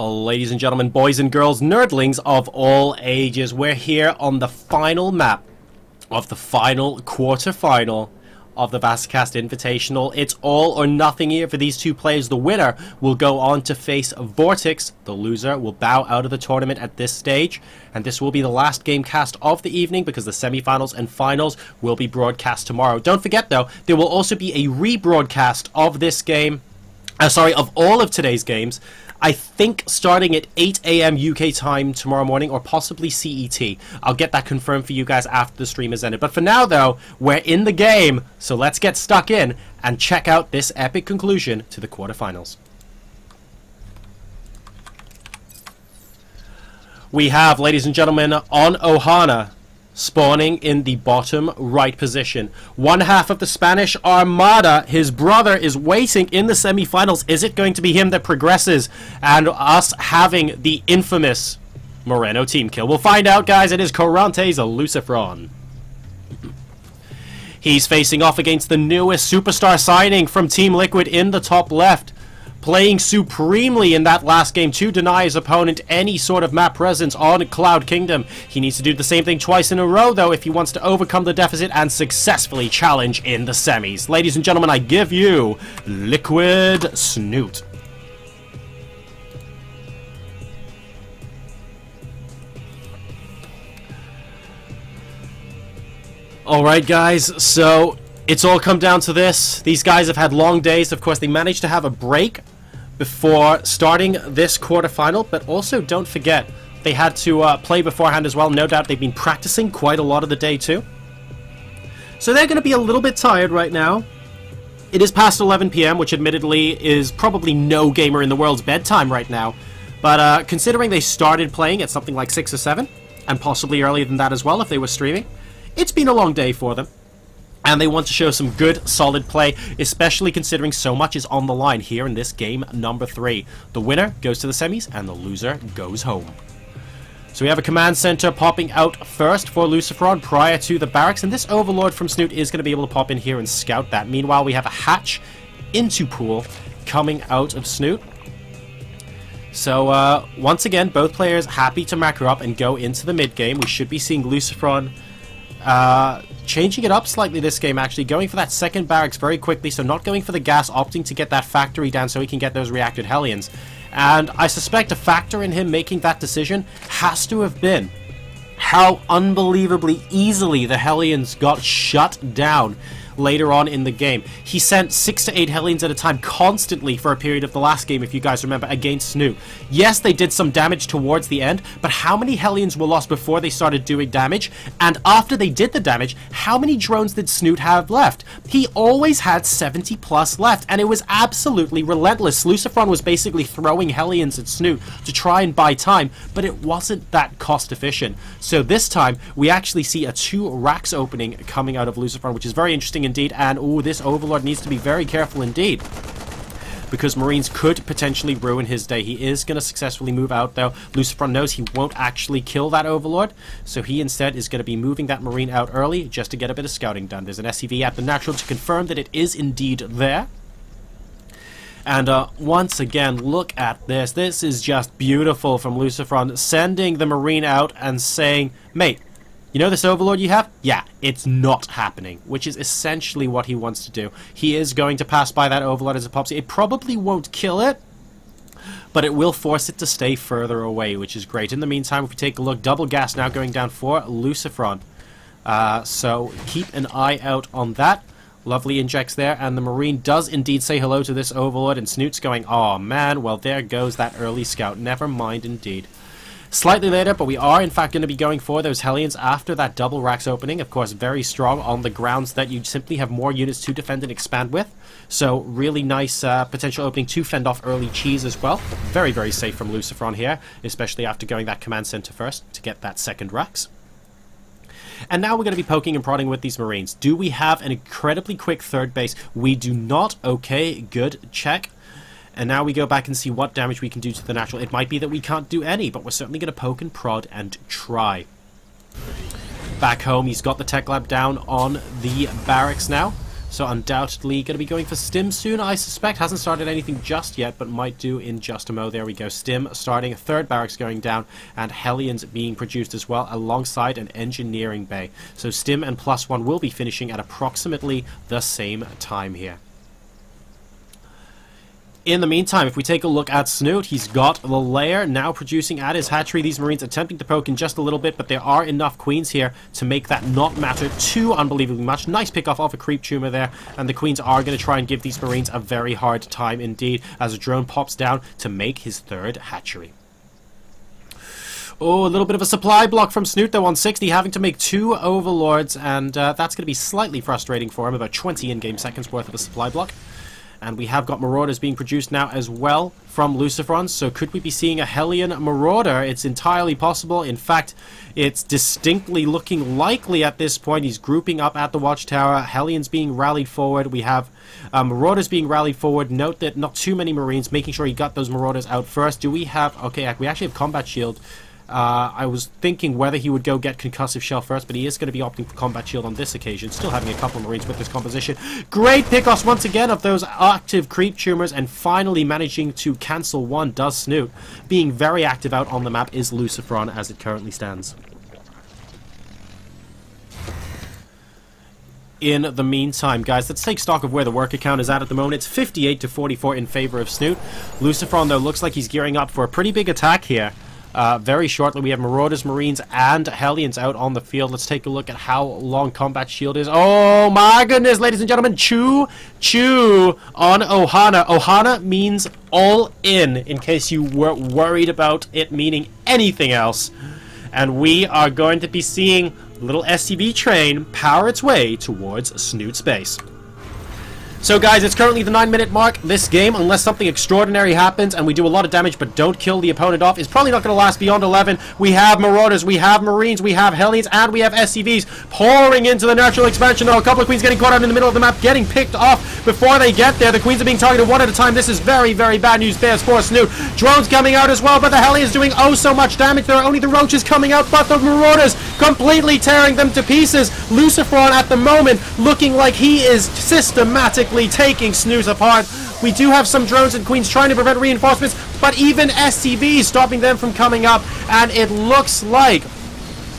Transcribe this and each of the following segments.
Ladies and gentlemen, boys and girls, nerdlings of all ages, we're here on the final map of the final quarter-final of the Vasacast Invitational. It's all or nothing here for these two players. The winner will go on to face Vortex. The loser will bow out of the tournament at this stage. And this will be the last game cast of the evening because the semifinals and finals will be broadcast tomorrow. Don't forget, though, there will also be a rebroadcast of this game. Of all of today's games. I think starting at 8 a.m. UK time tomorrow morning, or possibly CET. I'll get that confirmed for you guys after the stream has ended. But for now, though, we're in the game, so let's get stuck in and check out this epic conclusion to the quarterfinals. We have, ladies and gentlemen, on Ohana, spawning in the bottom right position. One half of the Spanish Armada, his brother, is waiting in the semifinals. Is it going to be him that progresses? And us having the infamous Moreno team kill. We'll find out, guys. It is Corante's LucifroN. He's facing off against the newest superstar signing from Team Liquid in the top left. Playing supremely in that last game to deny his opponent any sort of map presence on Cloud Kingdom. He needs to do the same thing twice in a row, though, if he wants to overcome the deficit and successfully challenge in the semis. Ladies and gentlemen, I give you LiquidSnute. Alright, guys, so it's all come down to this. These guys have had long days. Of course, they managed to have a break before starting this quarterfinal, but also don't forget they had to play beforehand as well. No doubt they've been practicing quite a lot of the day too. So they're going to be a little bit tired right now. It is past 11 p.m., which admittedly is probably no gamer in the world's bedtime right now. But considering they started playing at something like 6 or 7, and possibly earlier than that as well if they were streaming, it's been a long day for them. And they want to show some good, solid play, especially considering so much is on the line here in this game number 3. The winner goes to the semis, and the loser goes home. So we have a command center popping out first for LucifroN prior to the barracks, and this Overlord from Snute is going to be able to pop in here and scout that. Meanwhile, we have a hatch into pool coming out of Snute. So, once again, both players happy to macro up and go into the mid-game. We should be seeing LucifroN changing it up slightly this game, actually. Going for that second barracks very quickly, so not going for the gas, opting to get that factory down so he can get those reacted Hellions. And I suspect a factor in him making that decision has to have been how unbelievably easily the Hellions got shut down later on in the game. He sent 6 to 8 Hellions at a time constantly for a period of the last game, if you guys remember, against Snute. Yes, they did some damage towards the end, but how many Hellions were lost before they started doing damage? And after they did the damage, how many drones did Snute have left? He always had 70 plus left, and it was absolutely relentless. LucifroN was basically throwing Hellions at Snute to try and buy time, but it wasn't that cost efficient. So this time, we actually see a 2 racks opening coming out of LucifroN, which is very interesting indeed. And this Overlord needs to be very careful indeed, because Marines could potentially ruin his day. He is going to successfully move out, though. LucifroN knows he won't actually kill that Overlord, so he instead is going to be moving that Marine out early just to get a bit of scouting done. There's an SCV at the natural to confirm that it is indeed there. And once again, look at this. This is just beautiful from LucifroN, sending the Marine out and saying, mate, you know this Overlord you have? Yeah, it's not happening, which is essentially what he wants to do. He is going to pass by that Overlord as a popsy. It probably won't kill it, but it will force it to stay further away, which is great. In the meantime, if we take a look, double gas now going down for LucifroN. So keep an eye out on that. Lovely injects there, and the Marine does indeed say hello to this Overlord, and Snute's going, oh man, well there goes that early scout. Never mind indeed. Slightly later, but we are in fact going to be going for those Hellions after that double racks opening. Of course, very strong on the grounds that you simply have more units to defend and expand with. So really nice potential opening to fend off early cheese as well. Very, very safe from LucifroN here, especially after going that command center first to get that second racks. And now we're going to be poking and prodding with these Marines. Do we have an incredibly quick third base? We do not. Okay, good. Check. And now we go back and see what damage we can do to the natural. It might be that we can't do any, but we're certainly going to poke and prod and try. Back home, he's got the tech lab down on the barracks now. So undoubtedly going to be going for Stim soon, I suspect. Hasn't started anything just yet, but might do in just a mo. There we go. Stim starting, third barracks going down, and Hellions being produced as well, alongside an engineering bay. So Stim and +1 will be finishing at approximately the same time here. In the meantime, if we take a look at Snute, he's got the lair now producing at his hatchery. These Marines attempting to poke in just a little bit, but there are enough Queens here to make that not matter too unbelievably much. Nice pick off of a creep tumor there, and the Queens are going to try and give these Marines a very hard time indeed, as a drone pops down to make his third hatchery. Oh, a little bit of a supply block from Snute though on 60, having to make 2 overlords, and that's going to be slightly frustrating for him. About 20 in-game seconds worth of a supply block. And we have got Marauders being produced now as well from LucifroN. So could we be seeing a Hellion Marauder? It's entirely possible. In fact, it's distinctly looking likely at this point. He's grouping up at the Watchtower. Hellions being rallied forward. We have Marauders being rallied forward. Note that not too many Marines, making sure he got those Marauders out first. Do we have... Okay, we actually have Combat Shield. I was thinking whether he would go get Concussive Shell first, but he is going to be opting for Combat Shield on this occasion. Still having a couple of Marines with this composition. Great pickoffs once again of those active creep tumors, and finally managing to cancel one does Snute. Being very active out on the map is LucifroN as it currently stands. In the meantime, guys, let's take stock of where the worker count is at the moment. It's 58 to 44 in favor of Snute. LucifroN, though, looks like he's gearing up for a pretty big attack here. Very shortly, we have Marauders, Marines, and Hellions out on the field. Let's take a look at how long Combat Shield is. Oh my goodness, ladies and gentlemen, chew on Ohana. Ohana means all in case you were worried about it meaning anything else. And we are going to be seeing little SCV train power its way towards Snute's base. So guys, it's currently the 9-minute mark. This game, unless something extraordinary happens and we do a lot of damage but don't kill the opponent off, is probably not going to last beyond 11. We have Marauders, we have Marines, we have Hellions, and we have SCVs pouring into the natural expansion. Though a couple of Queens getting caught out in the middle of the map, getting picked off before they get there. The Queens are being targeted one at a time. This is very, very bad news bears for Snute. Drones coming out as well, but the Hellions doing oh so much damage. There are only the Roaches coming out, but the Marauders completely tearing them to pieces. LucifroN at the moment looking like he is systematically taking Snute apart. We do have some drones and Queens trying to prevent reinforcements, but even SCVs stopping them from coming up, and it looks like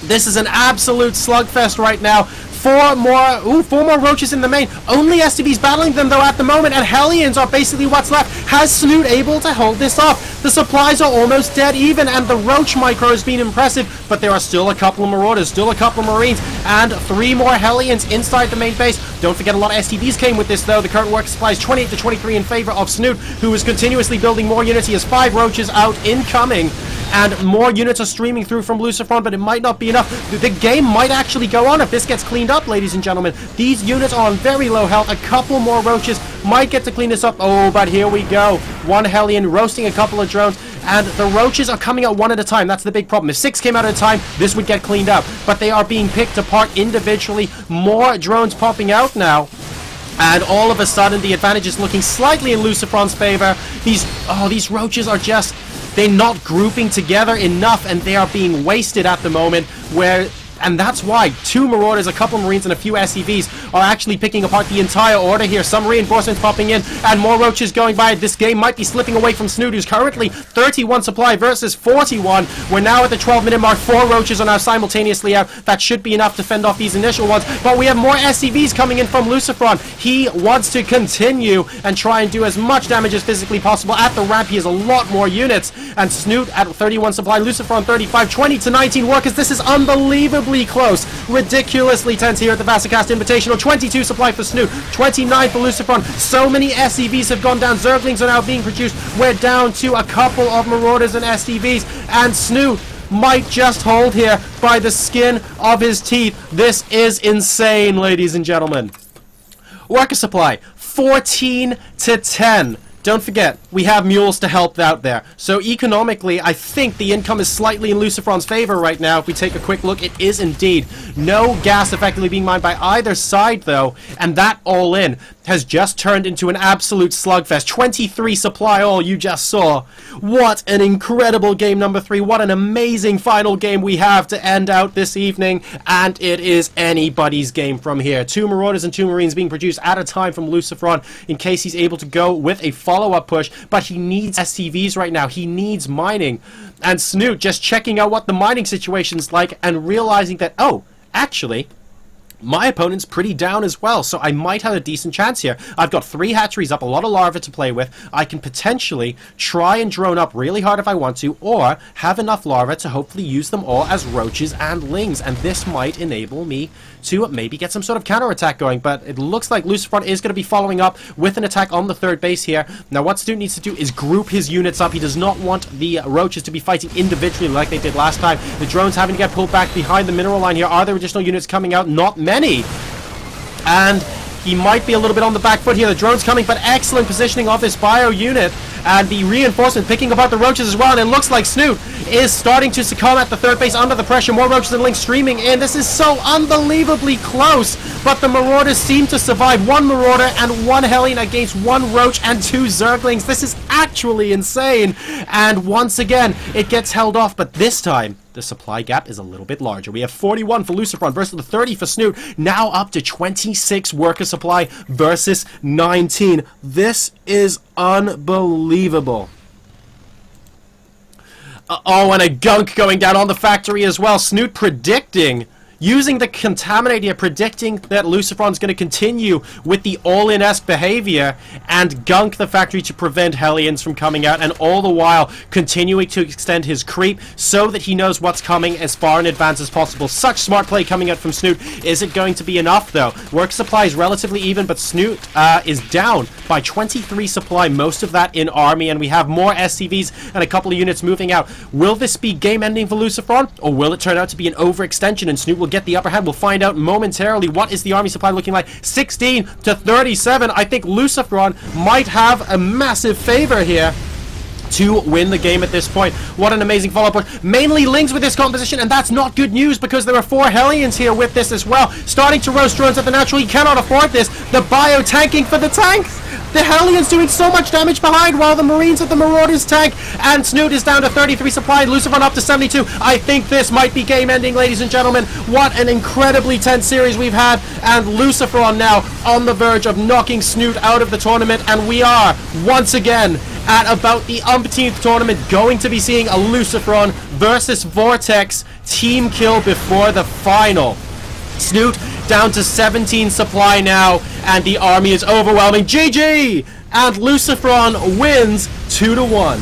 this is an absolute slugfest right now. Four more Roaches in the main. Only SCVs battling them though at the moment, and Hellions are basically what's left. Has Snute able to hold this off? The supplies are almost dead even, and the Roach micro has been impressive, but there are still a couple of Marauders, still a couple of Marines, and 3 more Hellions inside the main base. Don't forget a lot of SCVs came with this though. The current work supply is 28 to 23 in favor of Snute, who is continuously building more units. He has 5 Roaches out incoming, and more units are streaming through from LucifroN, but it might not be enough. The game might actually go on if this gets cleaned up, ladies and gentlemen. These units are on very low health. A couple more Roaches might get to clean this up. Oh, but here we go. 1 Hellion roasting a couple of drones, and the Roaches are coming out one at a time. That's the big problem. If 6 came out at a time, this would get cleaned up, but they are being picked apart individually. More drones popping out now, and all of a sudden the advantage is looking slightly in LucifroN's favor. These Roaches are just... they're not grouping together enough, and they are being wasted at the moment, and that's why 2 Marauders, a couple Marines, and a few SCVs are actually picking apart the entire order here. Some reinforcements popping in, and more Roaches going by. This game might be slipping away from Snute, who's currently 31 supply versus 41. We're now at the 12-minute mark. 4 Roaches are now simultaneously out. That should be enough to fend off these initial ones, but we have more SCVs coming in from LucifroN. He wants to continue and try and do as much damage as physically possible. At the ramp, he has a lot more units, and Snute at 31 supply, LucifroN 35, 20 to 19 workers. This is unbelievable. Close, ridiculously tense here at the Vasacast Invitational. 22 supply for Snute, 29 for LucifroN. So many SCVs have gone down. Zerglings are now being produced. We're down to a couple of Marauders and SCVs, and Snute might just hold here by the skin of his teeth. This is insane, ladies and gentlemen. Worker supply 14 to 10 don't forget, we have mules to help out there. So economically, I think the income is slightly in LucifroN's favor right now. If we take a quick look, it is indeed. No gas effectively being mined by either side, though, and that all-in has just turned into an absolute slugfest. 23 supply all you just saw. What an incredible game number 3. What an amazing final game we have to end out this evening, and it is anybody's game from here. 2 Marauders and 2 Marines being produced at a time from LucifroN in case he's able to go with a follow-up push, but he needs SCVs right now. He needs mining. And Snute just checking out what the mining situation's like and realizing that, oh, actually, my opponent's pretty down as well, so I might have a decent chance here. I've got 3 hatcheries up, a lot of larvae to play with. I can potentially try and drone up really hard if I want to, or have enough larvae to hopefully use them all as roaches and lings, and this might enable me to maybe get some sort of counterattack going, but it looks like LucifroN is going to be following up with an attack on the 3rd base here. Now, what Snute needs to do is group his units up. He does not want the roaches to be fighting individually like they did last time. The drone's having to get pulled back behind the mineral line here. Are there additional units coming out? Not many. And he might be a little bit on the back foot here. The drone's coming, but excellent positioning of this bio unit. And the reinforcement picking apart the roaches as well. And it looks like Snute is starting to succumb at the 3rd base under the pressure. More roaches and lings streaming in. This is so unbelievably close. But the Marauders seem to survive. 1 Marauder and 1 Hellion against 1 Roach and 2 Zerglings. This is actually insane. And once again, it gets held off. But this time, the supply gap is a little bit larger. We have 41 for LucifroN versus the 30 for Snute. Now up to 26 worker supply versus 19. This is unbelievable. Oh, and a gunk going down on the factory as well. Snute predicting, using the Contaminate here, predicting that LucifroN's going to continue with the all-in-esque behavior and gunk the factory to prevent Hellions from coming out, and all the while continuing to extend his creep so that he knows what's coming as far in advance as possible. Such smart play coming out from Snute. Is it going to be enough, though? Work supply is relatively even, but Snute is down by 23 supply, most of that in army, and we have more SCVs and a couple of units moving out. Will this be game-ending for LucifroN, or will it turn out to be an overextension and Snute will get the upper hand? We'll find out momentarily. What is the army supply looking like? 16 to 37. I think LucifroN might have a massive favor here to win the game at this point. What an amazing follow-up push. Mainly lings with this composition, and that's not good news because there are 4 Hellions here with this as well. Starting to roast drones at the natural. He cannot afford this. The bio tanking for the tanks. The Hellions doing so much damage behind while the Marines at the Marauders tank. And Snute is down to 33 supply. LucifroN up to 72. I think this might be game-ending, ladies and gentlemen. What an incredibly tense series we've had. And LucifroN now on the verge of knocking Snute out of the tournament. And we are, once again, at about the umpteenth tournament, going to be seeing a LucifroN versus Vortex team kill before the final. Snute down to 17 supply now, and the army is overwhelming. GG! And LucifroN wins 2-1.